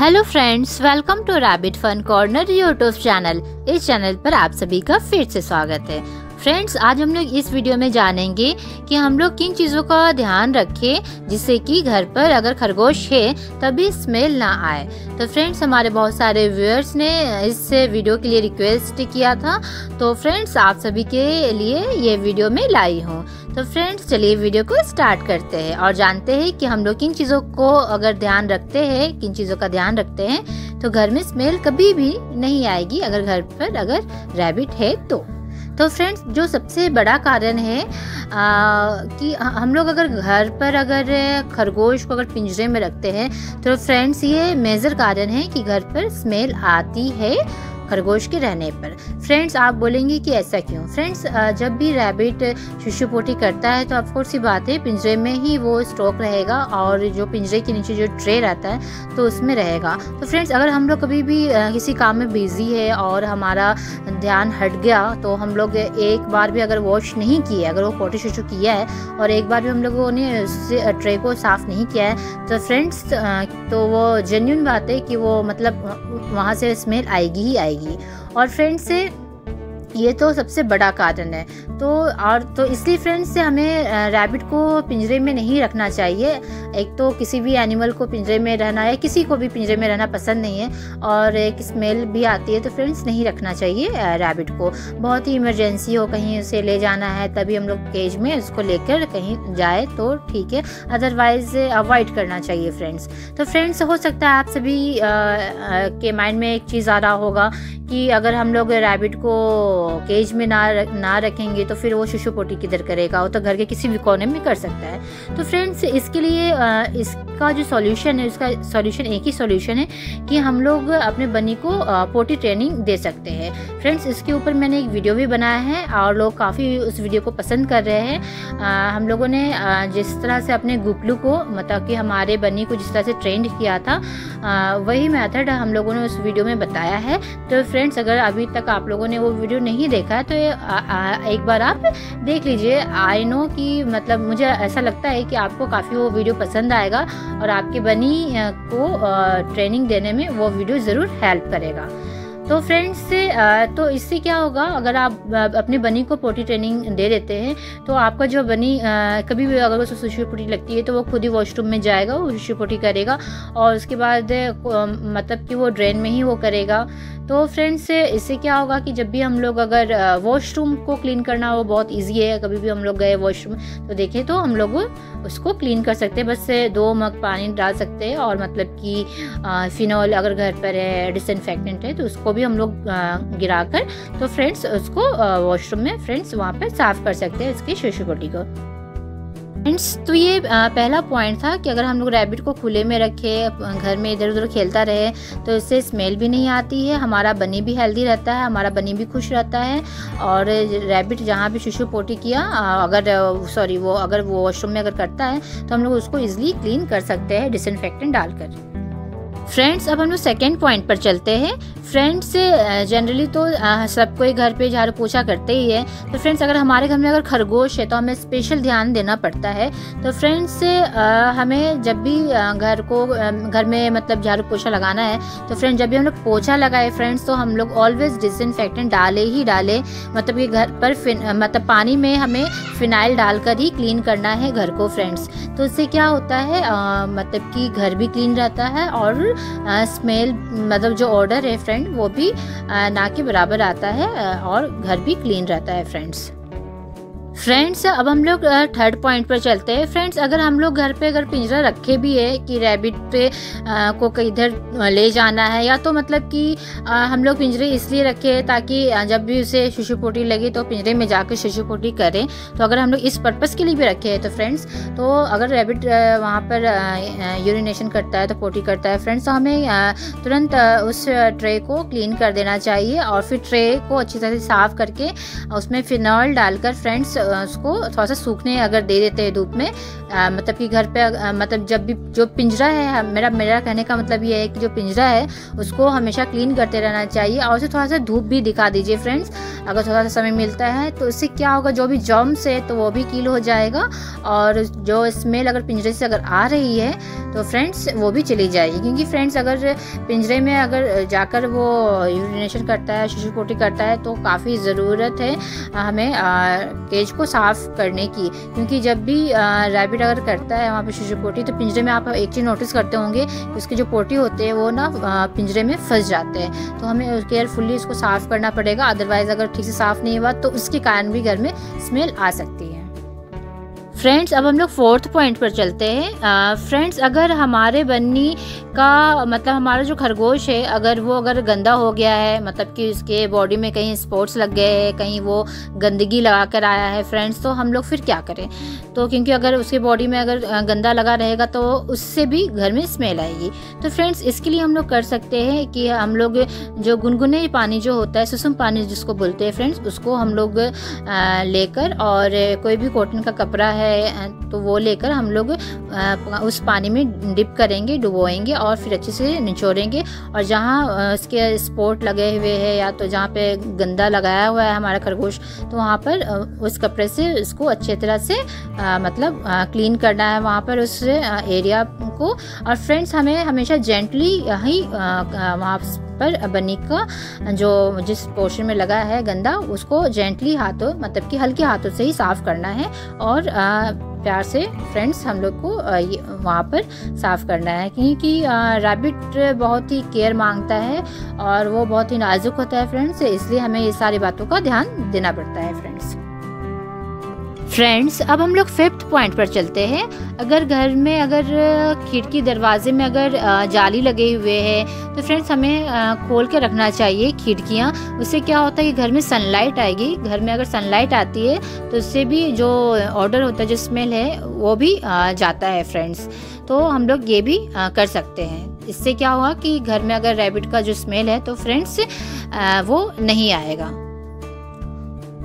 Hello friends, welcome to rabbit fun corner YouTube channel. इस channel पर आप सभी का फिर से स्वागत है। फ्रेंड्स, आज हम लोग इस वीडियो में जानेंगे कि हम लोग किन चीज़ों का ध्यान रखें जिससे कि घर पर अगर खरगोश है तभी स्मेल ना आए। तो फ्रेंड्स, हमारे बहुत सारे व्यूअर्स ने इस वीडियो के लिए रिक्वेस्ट किया था, तो फ्रेंड्स आप सभी के लिए ये वीडियो में लाई हूँ। तो फ्रेंड्स, चलिए वीडियो को स्टार्ट करते हैं और जानते हैं कि हम लोग किन चीज़ों को अगर ध्यान रखते हैं, किन चीज़ों का ध्यान रखते हैं तो घर में स्मेल कभी भी नहीं आएगी अगर घर पर अगर रैबिट है तो फ्रेंड्स, जो सबसे बड़ा कारण है कि हम लोग अगर घर पर अगर खरगोश को अगर पिंजरे में रखते हैं तो फ्रेंड्स ये मेजर कारण है कि घर पर स्मेल आती है खरगोश के रहने पर। फ्रेंड्स, आप बोलेंगे कि ऐसा क्यों? फ्रेंड्स, जब भी रैबिट शिशु पोटी करता है तो ऑफकोर्स सी बात है पिंजरे में ही वो स्टॉक रहेगा और जो पिंजरे के नीचे जो ट्रे रहता है तो उसमें रहेगा। तो फ्रेंड्स, अगर हम लोग कभी भी किसी काम में बिजी है और हमारा ध्यान हट गया तो हम लोग एक बार भी अगर वॉश नहीं किए, अगर वो पोटी शिशु किया है और एक बार भी हम लोगों ने उस ट्रे को साफ़ नहीं किया है तो फ्रेंड्स तो वो जेन्युइन बात है कि वो मतलब वहाँ से स्मेल आएगी ही आएगी। और फ्रेंड्स से ये तो सबसे बड़ा कारण है। तो इसलिए फ्रेंड्स से हमें रैबिट को पिंजरे में नहीं रखना चाहिए। एक तो किसी भी एनिमल को पिंजरे में रहना है, किसी को भी पिंजरे में रहना पसंद नहीं है और एक स्मेल भी आती है, तो फ्रेंड्स नहीं रखना चाहिए रैबिट को। बहुत ही इमरजेंसी हो, कहीं उसे ले जाना है तभी हम लोग केज में उसको लेकर कहीं जाए तो ठीक है, अदरवाइज अवॉइड करना चाहिए फ्रेंड्स। तो फ्रेंड्स, हो सकता है आप सभी के माइंड में एक चीज़ आ रहा होगा कि अगर हम लोग रैबिट को केज में ना रखेंगे तो फिर वो शिशु पोटी किधर करेगा, वो तो घर के किसी भी कोने में कर सकता है। तो फ्रेंड्स, इसके लिए इसका जो सॉल्यूशन है, उसका सॉल्यूशन एक ही सॉल्यूशन है कि हम लोग अपने बनी को पोटी ट्रेनिंग दे सकते हैं। फ्रेंड्स, इसके ऊपर मैंने एक वीडियो भी बनाया है और लोग काफ़ी उस वीडियो को पसंद कर रहे हैं। हम लोगों ने जिस तरह से अपने गुपलू को मतलब कि हमारे बनी को जिस तरह से ट्रेंड किया था वही मेथड हम लोगों ने उस वीडियो में बताया है। तो फ्रेंड्स, अगर अभी तक आप लोगों ने वो वीडियो नहीं देखा है तो एक बार आप देख लीजिए। आई नो कि मतलब मुझे ऐसा लगता है कि आपको काफ़ी वो वीडियो पसंद आएगा और आपके बनी को ट्रेनिंग देने में वो वीडियो ज़रूर हेल्प करेगा। तो फ्रेंड्स, तो इससे क्या होगा, अगर आप अपने बनी को पोटी ट्रेनिंग दे देते हैं तो आपका जो बनी कभी भी अगर उसको शिशु पोटी लगती है तो वो खुद ही वॉशरूम में जाएगा, वो शिशु पोटी करेगा और उसके बाद मतलब कि वो ड्रेन में ही वो करेगा। तो फ्रेंड्स, इससे क्या होगा कि जब भी हम लोग अगर वॉशरूम को क्लीन करना वो बहुत इजी है, कभी भी हम लोग गए वॉशरूम तो देखें तो हम लोग उसको क्लीन कर सकते हैं। बस 2 मग पानी डाल सकते हैं और मतलब कि फिनॉल अगर घर पर है, डिसइंफेक्टेंट है तो उसको भी हम लोग गिरा कर तो फ्रेंड्स उसको वॉशरूम में फ्रेंड्स वहाँ पर साफ़ कर सकते हैं इसकी शिशु पोटी को। फ्रेंड्स, तो ये पहला पॉइंट था कि अगर हम लोग रैबिट को खुले में रखें, घर में इधर उधर खेलता रहे तो इससे स्मेल भी नहीं आती है, हमारा बनी भी हेल्दी रहता है, हमारा बनी भी खुश रहता है। और रैबिट जहाँ भी शिशु पोटी किया अगर वो वॉशरूम में अगर करता है तो हम लोग उसको ईजिली क्लीन कर सकते हैं डिसइंफेक्टेंट डालकर। फ्रेंड्स, अब हम लोग सेकेंड पॉइंट पर चलते हैं। फ्रेंड्स, जनरली तो सब कोई घर पे झाड़ू पोछा करते ही है। तो फ्रेंड्स, अगर हमारे घर में अगर खरगोश है तो हमें स्पेशल ध्यान देना पड़ता है। तो फ्रेंड्स, हमें जब भी घर में मतलब झाड़ू पोछा लगाना है तो फ्रेंड्स जब भी हम लोग पोछा लगाए फ्रेंड्स तो हम लोग ऑलवेज डिसइंफेक्टेंट डाले मतलब कि घर पर मतलब पानी में हमें फिनाइल डालकर ही क्लीन करना है घर को फ्रेंड्स। तो इससे क्या होता है मतलब कि घर भी क्लीन रहता है और स्मेल मतलब जो ऑर्डर है फ्रेंड वो भी ना के बराबर आता है और घर भी क्लीन रहता है फ्रेंड्स, अब हम लोग थर्ड पॉइंट पर चलते हैं। फ्रेंड्स, अगर हम लोग घर पे अगर पिंजरा रखे भी है कि रैबिट को किधर ले जाना है, या तो मतलब कि हम लोग पिंजरे इसलिए रखे ताकि जब भी उसे शिशु पोटी लगे तो पिंजरे में जाकर शिशु पोटी करें। तो अगर हम लोग इस पर्पज़ के लिए भी रखे हैं तो फ्रेंड्स तो अगर रैबिट वहाँ पर यूरिनेशन करता है तो पोटी करता है फ्रेंड्स तो हमें तुरंत उस ट्रे को क्लीन कर देना चाहिए और फिर ट्रे को अच्छी तरह से साफ़ करके उसमें फिनॉल डालकर फ्रेंड्स उसको थोड़ा सा सूखने अगर दे देते हैं धूप में, मतलब कि घर पे मतलब जब भी जो पिंजरा है, मेरा कहने का मतलब ये है कि जो पिंजरा है उसको हमेशा क्लीन करते रहना चाहिए और उसे थोड़ा सा धूप भी दिखा दीजिए फ्रेंड्स, अगर थोड़ा सा समय मिलता है। तो इससे क्या होगा, जो भी जर्म्स है तो वो भी किल हो जाएगा और जो स्मेल अगर पिंजरे से अगर आ रही है तो फ्रेंड्स वो भी चली जाएगी। क्योंकि फ्रेंड्स अगर पिंजरे में अगर जाकर वो यूरिनेशन करता है, शिशु पोटी करता है, तो काफ़ी ज़रूरत है हमें केज को साफ़ करने की। क्योंकि जब भी रैबिट अगर करता है वहाँ पे शिशु पोटी, तो पिंजरे में आप एक चीज़ नोटिस करते होंगे कि उसके जो पोटी होते हैं वो ना पिंजरे में फंस जाते हैं। तो हमें केयरफुली उसको साफ़ करना पड़ेगा, अदरवाइज़ अगर ठीक से साफ़ नहीं हुआ तो उसके कारण भी घर में स्मेल आ सकती है। फ्रेंड्स अब हम लोग 4th पॉइंट पर चलते हैं। फ्रेंड्स अगर हमारे बन्नी का मतलब हमारा जो खरगोश है अगर गंदा हो गया है, मतलब कि उसके बॉडी में कहीं स्पॉट्स लग गए हैं, कहीं वो गंदगी लगा कर आया है फ्रेंड्स, तो हम लोग फिर क्या करें। तो क्योंकि अगर उसके बॉडी में अगर गंदा लगा रहेगा तो उससे भी घर में स्मेल आएगी। तो फ्रेंड्स इसके लिए हम लोग कर सकते हैं कि हम लोग जो गुनगुने पानी जो होता है, सुसुम पानी जिसको बोलते हैं फ्रेंड्स, उसको हम लोग लेकर और कोई भी कॉटन का कपड़ा है तो वो लेकर हम लोग उस पानी में डिप करेंगे, डुबोएंगे और फिर अच्छे से निचोड़ेंगे। और जहाँ उसके स्पॉट लगे हुए हैं या तो जहाँ पे गंदा लगाया हुआ है हमारा खरगोश, तो वहाँ पर उस कपड़े से उसको अच्छे तरह से मतलब क्लीन करना है वहाँ पर उस एरिया को। और फ्रेंड्स हमें हमेशा जेंटली ही वहाँ पर बन्नी का जो जिस पोर्शन में लगा है गंदा, उसको जेंटली हाथों मतलब कि हल्के हाथों से ही साफ़ करना है और प्यार से फ्रेंड्स हम लोग को वहाँ पर साफ़ करना है। क्योंकि रैबिट बहुत ही केयर मांगता है और वो बहुत ही नाजुक होता है फ्रेंड्स, इसलिए हमें ये सारी बातों का ध्यान देना पड़ता है फ्रेंड्स। अब हम लोग 5th पॉइंट पर चलते हैं। अगर घर में अगर खिड़की दरवाजे में अगर जाली लगे हुए हैं तो फ्रेंड्स हमें खोल के रखना चाहिए खिड़कियाँ। उससे क्या होता है कि घर में सनलाइट आएगी, घर में अगर सनलाइट आती है तो उससे भी जो ऑडर होता है, जो स्मेल है वो भी जाता है फ्रेंड्स। तो हम लोग ये भी कर सकते हैं। इससे क्या होगा कि घर में अगर रैबिट का जो स्मेल है तो फ्रेंड्स वो नहीं आएगा।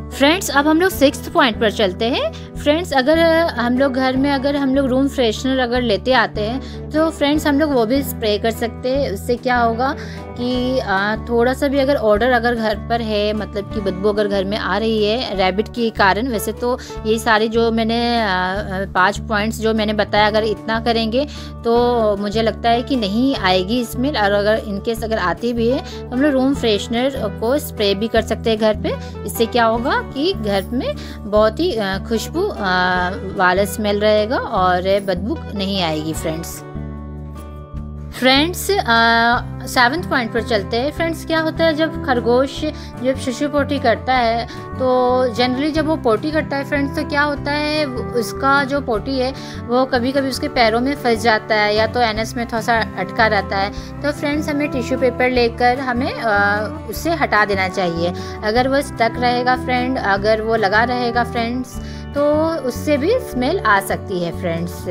फ्रेंड्स अब हम लोग 6th पॉइंट पर चलते हैं। फ्रेंड्स अगर हम लोग घर में अगर हम लोग रूम फ्रेशनर अगर लेते आते हैं तो फ्रेंड्स हम लोग वो भी स्प्रे कर सकते हैं। उससे क्या होगा कि थोड़ा सा भी अगर ऑर्डर अगर घर पर है, मतलब कि बदबू अगर घर में आ रही है रैबिट के कारण, वैसे तो ये सारे जो मैंने 5 पॉइंट्स जो मैंने बताया अगर इतना करेंगे तो मुझे लगता है कि नहीं आएगी स्मेल। और अगर इनकेस अगर आती भी है तो हम लोग रूम फ्रेशनर को स्प्रे भी कर सकते हैं घर पे। इससे क्या होगा कि घर में बहुत ही खुशबू वाला स्मेल रहेगा और बदबू नहीं आएगी फ्रेंड्स। 7th पॉइंट पर चलते हैं। फ्रेंड्स क्या होता है जब खरगोश जब शिशु पोटी करता है तो जनरली जब वो पोटी करता है फ्रेंड्स, तो क्या होता है उसका जो पोटी है वो कभी कभी उसके पैरों में फंस जाता है या तो एनस में थोड़ा सा अटका रहता है। तो फ्रेंड्स हमें टिश्यू पेपर लेकर हमें उससे हटा देना चाहिए। अगर वो स्टक रहेगा फ्रेंड, अगर वो लगा रहेगा फ्रेंड्स, तो उससे भी स्मेल आ सकती है फ्रेंड्स।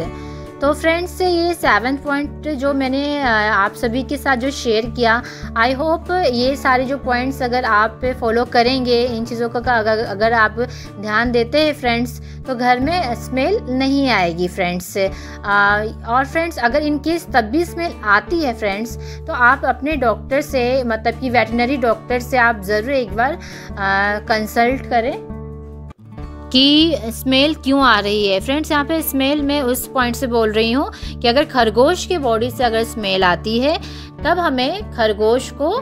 तो फ्रेंड्स ये 7th पॉइंट जो मैंने आप सभी के साथ जो शेयर किया, आई होप ये सारे जो पॉइंट्स अगर आप फॉलो करेंगे, इन चीज़ों का अगर आप ध्यान देते हैं फ्रेंड्स, तो घर में स्मेल नहीं आएगी फ्रेंड्स। और फ्रेंड्स अगर इनकेस तब भी स्मेल आती है फ्रेंड्स, तो आप अपने डॉक्टर से मतलब कि वेटनरी डॉक्टर से आप ज़रूर एक बार कंसल्ट करें कि स्मेल क्यों आ रही है। फ्रेंड्स यहाँ पे स्मेल मैं उस पॉइंट से बोल रही हूँ कि अगर खरगोश के बॉडी से अगर स्मेल आती है तब हमें खरगोश को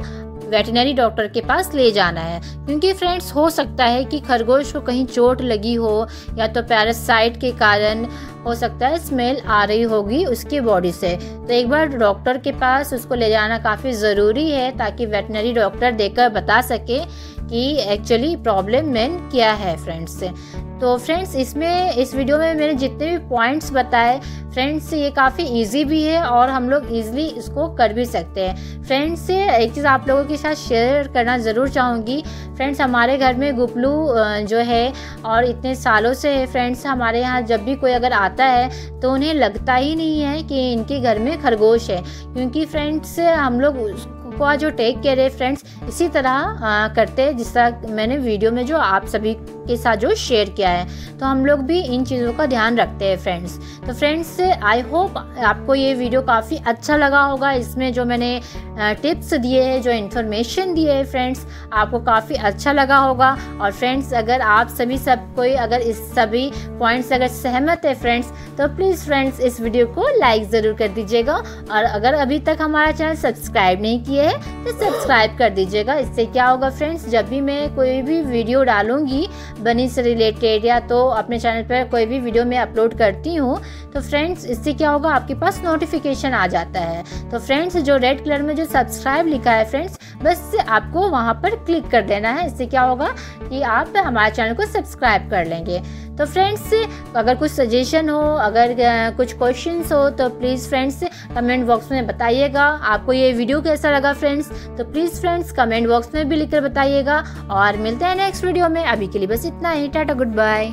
वेटनरी डॉक्टर के पास ले जाना है। क्योंकि फ्रेंड्स हो सकता है कि खरगोश को कहीं चोट लगी हो या तो पैरासाइट के कारण हो सकता है स्मेल आ रही होगी उसकी बॉडी से। तो एक बार डॉक्टर के पास उसको ले जाना काफ़ी ज़रूरी है ताकि वेटनरी डॉक्टर देखकर बता सके कि एक्चुअली प्रॉब्लम मेन क्या है फ्रेंड्स। तो फ्रेंड्स इस वीडियो में मैंने जितने भी पॉइंट्स बताए फ्रेंड्स, ये काफ़ी इजी भी है और हम लोग इजीली इसको कर भी सकते हैं। फ्रेंड्स एक चीज़ आप लोगों के साथ शेयर करना ज़रूर चाहूँगी। फ्रेंड्स हमारे घर में गुपलू जो है और इतने सालों से है फ्रेंड्स, हमारे यहाँ जब भी कोई अगर आता है तो उन्हें लगता ही नहीं है कि इनके घर में खरगोश है। क्योंकि फ्रेंड्स हम लोग उसको जो टेक केयर है फ्रेंड्स इसी तरह करते हैं जिस तरह मैंने वीडियो में जो आप सभी के साथ जो शेयर किया है। तो हम लोग भी इन चीज़ों का ध्यान रखते हैं फ्रेंड्स। तो फ्रेंड्स आई होप आपको ये वीडियो काफ़ी अच्छा लगा होगा। इसमें जो मैंने टिप्स दिए हैं, जो इन्फॉर्मेशन दिए है फ्रेंड्स, आपको काफ़ी अच्छा लगा होगा। और फ्रेंड्स अगर आप सब कोई अगर इस सभी पॉइंट्स अगर सहमत है फ्रेंड्स, तो प्लीज़ फ्रेंड्स इस वीडियो को लाइक ज़रूर कर दीजिएगा। और अगर अभी तक हमारा चैनल सब्सक्राइब नहीं किए है तो सब्सक्राइब कर दीजिएगा। इससे क्या होगा फ्रेंड्स, जब भी मैं कोई भी वीडियो डालूंगी बनी से रिलेटेड या तो अपने चैनल पर कोई भी वीडियो मैं अपलोड करती हूँ, तो फ्रेंड्स इससे क्या होगा आपके पास नोटिफिकेशन आ जाता है। तो फ्रेंड्स जो रेड कलर में जो सब्सक्राइब लिखा है फ्रेंड्स, बस आपको वहाँ पर क्लिक कर देना है। इससे क्या होगा कि आप हमारे चैनल को सब्सक्राइब कर लेंगे। तो फ्रेंड्स अगर कुछ सजेशन हो, अगर कुछ क्वेश्चंस हो, तो प्लीज़ फ्रेंड्स कमेंट बॉक्स में बताइएगा। आपको ये वीडियो कैसा लगा फ्रेंड्स, तो प्लीज़ फ्रेंड्स कमेंट बॉक्स में भी लिखकर बताइएगा। और मिलते हैं नेक्स्ट वीडियो में। अभी के लिए बस इतना ही। Tata, good bye.